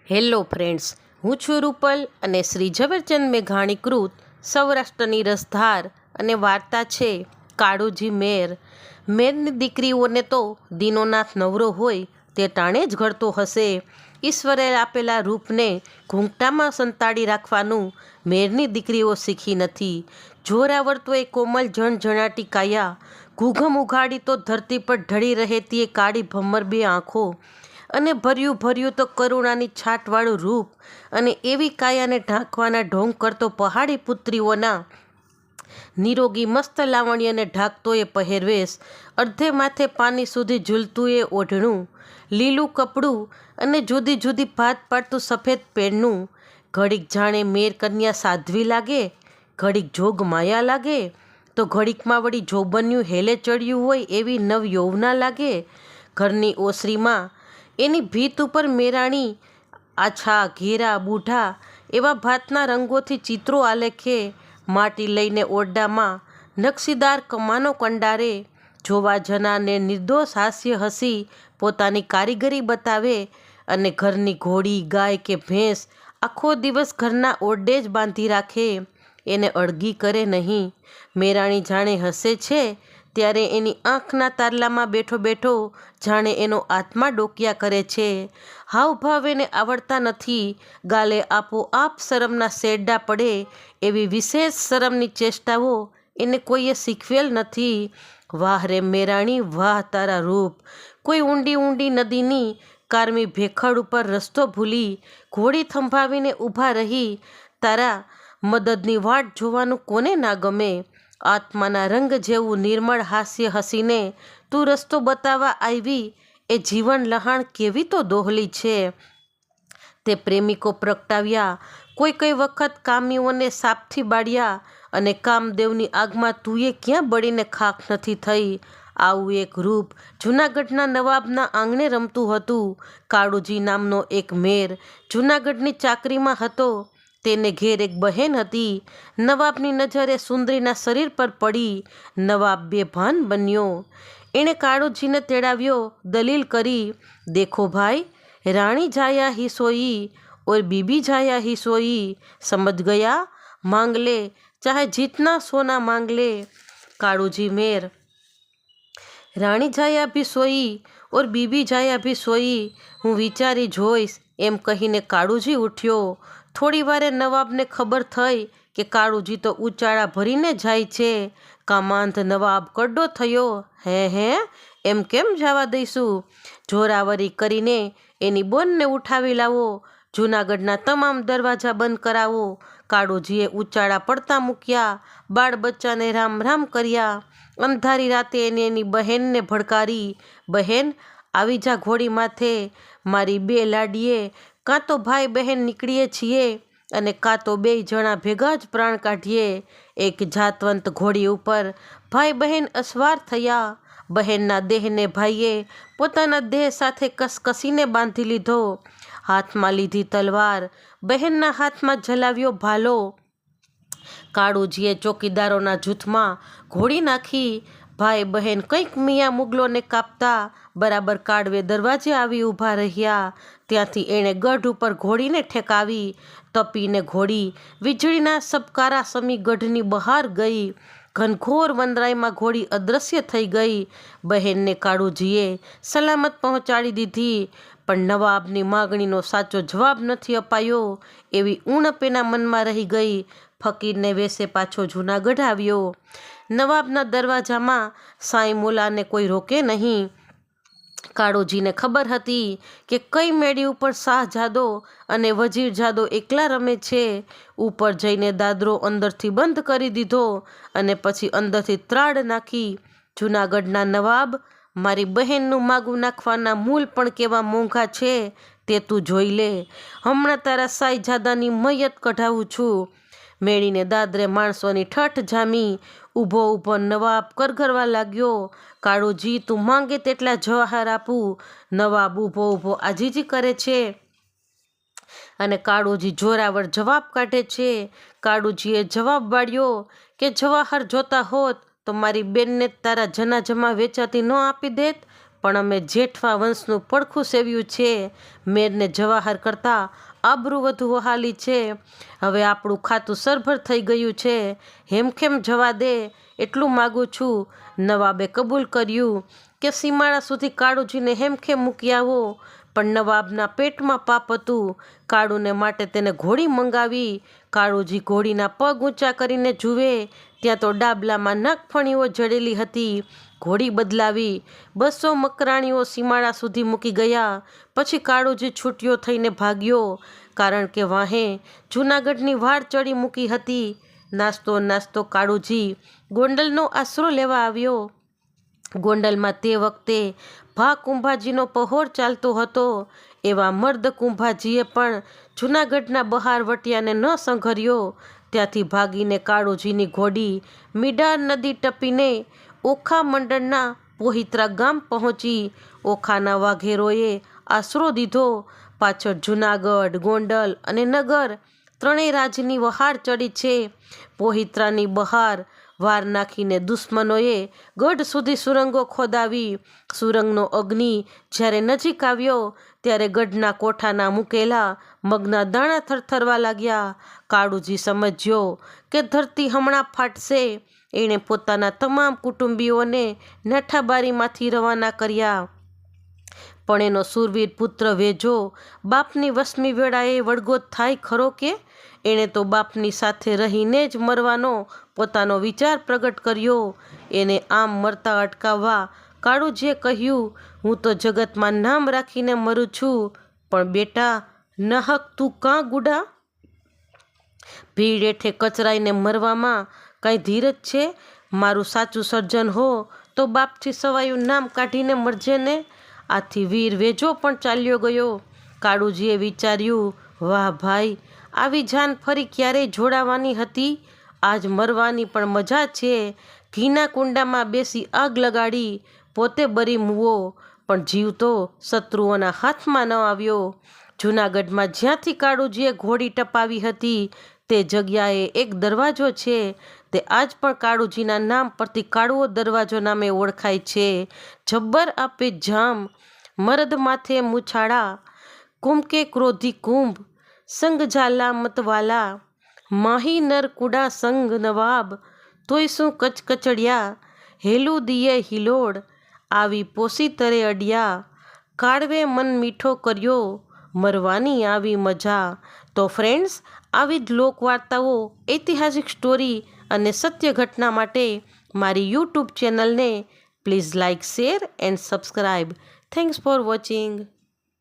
Hello friends, હું છું રૂપલ અને શ્રી ઝવેરચંદ મેઘાણી કૃત સૌરાષ્ટ્રની રસધાર અને વાર્તા છે કાળુજી મેર. મેરની દીકરીઓને તો દીનોનાથ નવરો હોય તે ટાણે જ ઘડતો હશે. ઈશ્વરે આપેલા રૂપને ઘૂંઘટામાં સંતાડી રાખવાનું મેરની દીકરીઓ શીખી નથી. જોરાવર્તોએ કોમલ જણજણાટી કાયા, ઘૂઘમ ઉઘાડી તો ધરતી પર ઢળી રહેતી એ કાળી ભમરબી આંખો અને ભર્યું ભર્યું તો કરુણાની છાટવાળું રૂપ અને એવી કાયાને ઢાંકવાના ઢોંગ કરતો પહાડી પુત્રીઓના નિરોગી મસ્ત લાવણ્યને ઢાંકતો એ પહેરવેશ, અડધે માથે પાની સુધી ઝૂલતું એ ઓઢણું, લીલું કપડું અને જુદી જુદી ભાત પાડતું સફેદ પેરનું. ઘડીક જાણે મેર કન્યા સાધ્વી લાગે, ઘડીક જોગ માયા લાગે, તો ઘડીકમાં વળી જોબન્યું હેલે ચડ્યું હોય એવી નવ યૌવના લાગે. ઘરની ઓસરીમાં એની ભીત ઉપર મેરાણી આછા ઘેરા બૂઢા એવા ભાતના રંગોથી ચિત્રો આલેખે. માટી લઈને ઓરડામાં નકશીદાર કમાનો કંડારે, જોવા જનારને નિર્દોષ હાસ્ય હસી પોતાની કારીગરી બતાવે. અને ઘરની ઘોડી ગાય કે ભેંસ આખો દિવસ ઘરના ઓરડે જ બાંધી રાખે, એને અળગી કરે નહીં. મેરાણી જાણે હસે છે ત્યારે એની આંખના તારલામાં બેઠો બેઠો જાણે એનો આત્મા ડોકિયા કરે છે. હાવભાવ એને આવડતા નથી, ગાલે આપોઆપ શરમના શેરડા પડે એવી વિશેષ શરમની ચેષ્ટાઓ એને કોઈએ શીખવેલ નથી. વાહ રે મેરાણી વાહ, તારા રૂપ! કોઈ ઊંડી ઊંડી નદીની કારમી ભેખડ ઉપર રસ્તો ભૂલી ઘોડી થંભાવીને ઊભા રહી તારા મદદની વાટ જોવાનું કોને ના ગમે? આત્માના રંગ જેવું નિર્મળ હાસ્ય હસીને તું રસ્તો બતાવવા આવી એ જીવન લહાણ કેવી તો દોહલી છે. તે પ્રેમિકો પ્રગટાવ્યા, કોઈ કઈ વખત કામીઓને સાપથી બાળ્યા અને કામદેવની આગમાં તુંએ ક્યાં બળીને ખાખ નથી થઈ. આવું એક રૂપ જૂનાગઢના નવાબના આંગણે રમતું હતું. કાળુજી નામનો એક મેર જૂનાગઢની ચાકરીમાં હતો. તેને ઘેર એક બહેન હતી. નવાબની નજર એ સુંદરીના શરીર પર પડી. નવાબ બેભાન બન્યો. એણે કાળુજીને તેડાવ્યો, દલીલ કરી, દેખો ભાઈ, રાણી જાયા હી સોઈ और बीबी जाया ही सोई, समझ गया? मांग ले चाहे जितना सोना मांग ले. काळूजी मेर. રાણી જાયા ભી સોઈ ઓર બીબી જાયા ભી સોઈ, હું વિચારી જોઈશ એમ કહીને કાળુજી ઉઠ્યો. થોડી વારે નવાબને ખબર થઈ કે કાળુજી તો ઉચાળા ભરીને જાય છે. કામાંત નવાબ કડ્ડો થયો. હે એમ કેમ જવા દઈશું? જોરાવરી કરીને એની બોનને ઉઠાવી લાવો, જૂનાગઢના તમામ દરવાજા બંધ કરાવો. કાળુજીએ ઉચાળા પડતા મૂક્યા, બાળ બચ્ચાને રામ રામ કર્યા. અંધારી રાતે એને એની બહેનને ભડકારી, બહેન આવી જા ઘોડી માથે, મારી બે લાડીએ કાં તો ભાઈ બહેન નીકળીએ છીએ અને કાં તો બેય જણા ભેગા જ પ્રાણ કાઢીએ. એક જાતવંત ઘોડી ઉપર ભાઈ બહેન અસવાર થયા. બહેનના દેહને ભાઈએ પોતાના દેહ સાથે કસકસીને બાંધી લીધો. હાથમાં લીધી તલવાર, બહેનના હાથમાં ઝલાવ્યો ભાલો. કાળુજીએ ચોકીદારોના જૂથમાં ઘોડી નાખી. ભાઈ બહેન કંઈક મિયા મુગલોને કાપતા બરાબર કાળવે દરવાજે આવી ઊભા રહ્યા. ત્યાંથી એણે ગઢ ઉપર ઘોડીને ઠેકાવી. તપીને ઘોડી વીજળીના સબકારા સમી ગઢની બહાર ગઈ. ઘનઘોર વનરાયમાં ઘોડી અદૃશ્ય થઈ ગઈ. બહેનને કાળુજીએ સલામત પહોંચાડી દીધી, પણ નવાબની માગણીનો સાચો જવાબ નથી અપાયો એવી ઉણપ એના મનમાં રહી ગઈ. ફકીરને વેશે પાછો જૂનાગઢ આવ્યો. નવાબના દરવાજામાં સાંઈ મોલાને કોઈ રોકે નહીં. કાળુજીને ખબર હતી કે કઈ મેળી ઉપર શાહજાદો અને વજીરજાદો એકલા રમે છે. ઉપર જઈને દાદરો અંદરથી બંધ કરી દીધો અને પછી અંદરથી ત્રાડ નાખી. જૂનાગઢના નવાબ, મારી બહેનનું માગું નાખવાના મૂલ પણ કેવા મોંઘા છે તે તું જોઈ લે. હમણાં તારા સાઈજાદાની મૈયત કઢાવું છું. મેળીને દાદરે માણસોની ઠઠ જામી. ઊભો ઊભો નવાબ કરગરવા લાગ્યો. કાળુજી, તું માંગે તેટલા જવાહર આપું. નવાબ ઊભો ઊભો આજીજી કરે છે અને કાળુજી જોરાવર જવાબ કાઢે છે. કાળુજીએ જવાબ વાળ્યો કે જવાહર જોતા હોત તો મારી બેનને તારા જનાજામાં વેચાતી ન આપી દેત, પણ અમે જેઠવા વંશનું પડખું સેવ્યું છે. મેરને જવાહર કરતાં આબરૂ વધુ વહાલી છે. હવે આપણું ખાતું સરભર થઈ ગયું છે. હેમખેમ જવા દે એટલું માગું છું. નવાબે કબૂલ કર્યું કે સીમાડા સુધી કાળુજીને હેમખેમ મૂકી આવો. પણ નવાબના પેટમાં પાપ હતું. કાળુને માટે તેને ઘોડી મંગાવી. કાળુજી ઘોડીના પગ ઊંચા કરીને જુએ ત્યાં તો ડાબલામાં નાગફણીઓ જડેલી હતી. ઘોડી બદલાવી. 200 મકરાણીઓ સીમાડા સુધી મૂકી ગયા. પછી કાળુજી છૂટ્યો થઈને ભાગ્યો, કારણ કે વાહે જૂનાગઢની વાડ ચડી મૂકી હતી. નાસ્તો નાસ્તો કાળુજી ગોંડલનો આશરો લેવા આવ્યો. ગોંડલમાં તે વખતે ભા કુંભાજીનો પહોર ચાલતો હતો. એવા મર્દ કુંભાજીએ પણ જૂનાગઢના બહારવટિયાને ન સંઘર્યો. ત્યાંથી ભાગીને કાળુજીની ઘોડી મીડાર નદી ટપીને ઓખા મંડળના પોહિત્રા ગામ પહોંચી. ઓખાના વાઘેરોએ આશરો દીધો. પાછળ જૂનાગઢ, ગોંડલ અને નગર ત્રણેય રાજની વહાર ચડી છે. પોહિત્રાની બહાર વાર નાખીને દુશ્મનોએ ગઢ સુધી સુરંગો ખોદાવી. સુરંગનો અગ્નિ જ્યારે નજીક આવ્યો ત્યારે ગઢના કોઠાના મૂકેલા મગના દાણા થરથરવા લાગ્યા. કાળુજી સમજ્યો કે ધરતી હમણાં ફાટશે. એણે પોતાના તમામ કુટુંબીઓને નઠાબારીમાંથી રવાના કર્યા. પણ એનો શૂરવીર પુત્ર વેજો બાપની વસમી વેળાએ વળગો થાય ખરો કે? એણે તો બાપની સાથે રહીને જ મરવાનો પોતાનો વિચાર પ્રગટ કર્યો. એને આમ મરતા અટકાવવા કાળુજીએ કહ્યું, હું તો જગતમાં નામ રાખીને મરું છું, પણ બેટા નાહક તું કાં ગુડા? ભીડ હેઠે કચરાઈને મરવામાં કાંઈ ધીરજ છે? મારું સાચું સર્જન હો તો બાપથી સવાયું નામ કાઢીને મરજે ને. આથી વીર વેજો પણ ચાલ્યો ગયો. કાળુજીએ વિચાર્યું, વાહ ભાઈ, આવી જાન ફરી ક્યારેય જોડાવાની હતી. આજ મરવાની પણ મજા છે. ઘીના કુંડામાં બેસી આગ લગાડી પોતે બરી મૂવો, પણ જીવ તો શત્રુઓના હાથમાં ન આવ્યો. જૂનાગઢમાં જ્યાંથી કાળુજીએ ઘોડી ટપાવી હતી તે જગ્યાએ એક દરવાજો છે. તે આજ પણ કાળુજીના નામ પરથી કાળવો દરવાજો નામે ઓળખાય છે. જબ્બર આપે જામ, મરદ માથે મૂછાળા, કુંભકે ક્રોધી કુંભ, સંગ ઝાલા મતવાલા, માહી નર કુડા સંગ નવાબ, તોય શું કચકચડિયા, હેલું દિયે હિલોડ, આવી પોસી તરે અડિયા, કાળવે મન મીઠો કર્યો, મરવાની આવી મજા. તો ફ્રેન્ડ્સ, આવી જ લોકવાર્તાઓ, ઐતિહાસિક સ્ટોરી અને સત્ય ઘટના માટે મારી યુટ્યુબ ચેનલને please like, share and subscribe. Thanks for watching.